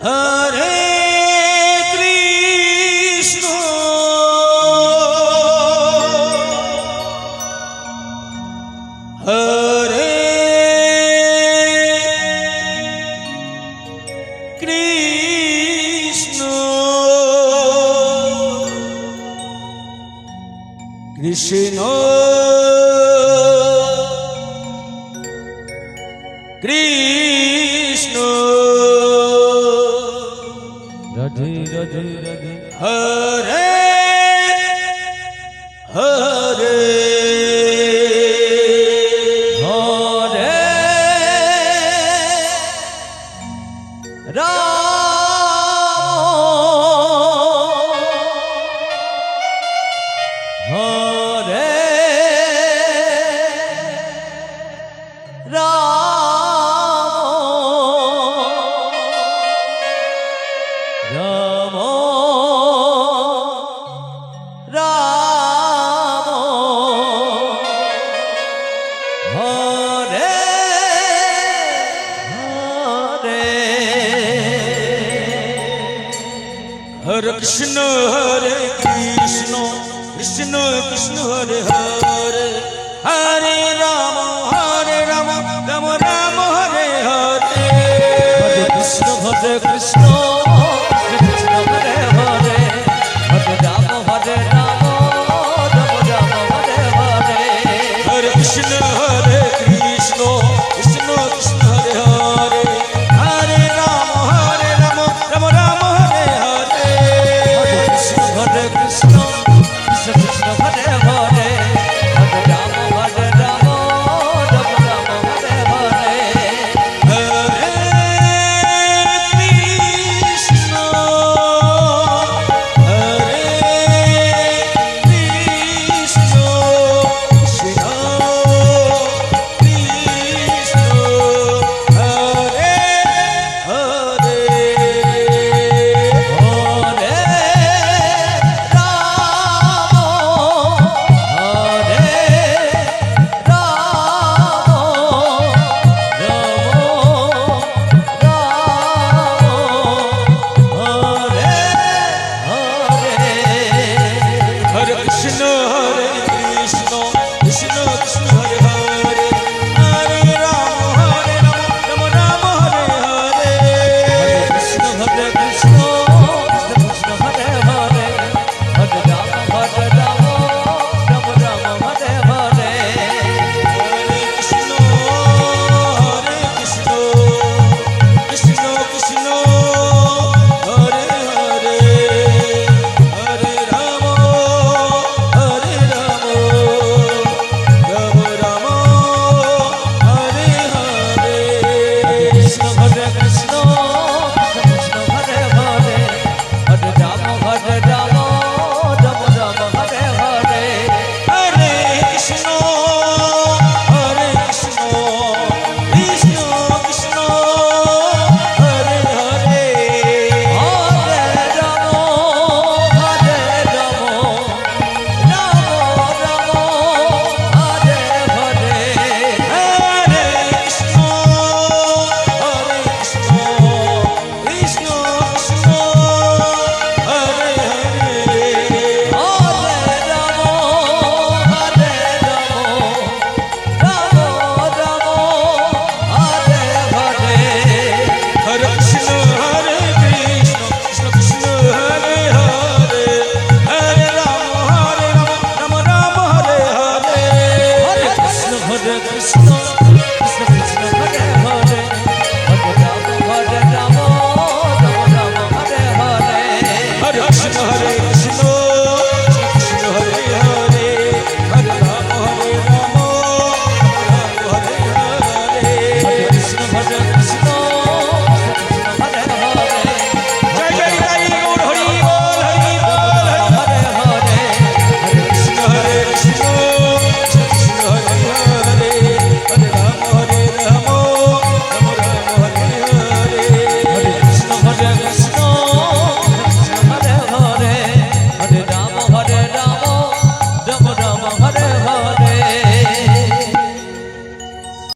Hare Krishna Hare Krishna Krishna Krishna Radhe Radhe Radhe Hare Hare Hare Ram Hare Ram Ram Ram Hare Hare Hare Krishna Hare Krishna Krishna Krishna Hare Hare Hare Ram Ram Ram Hare Hare Hare Krishna Hare Krishna Krishna Hare Hare Hare Ram Ram Ram Hare Hare Hare Krishna Hare Krishna Krishna Krishna Hare Hare Hare Ram Ram Ram Hare Hare Hare Krishna Hare Krishna Krishna Krishna Hare Hare Hare Ram Ram Ram Hare Hare Hare Krishna Hare Krishna Krishna Krishna Hare Hare Hare Hare Krishna Hare Krishna Krishna Krishna Hare Hare Hare Ram Ram Ram Hare Hare Krishna Hare Krishna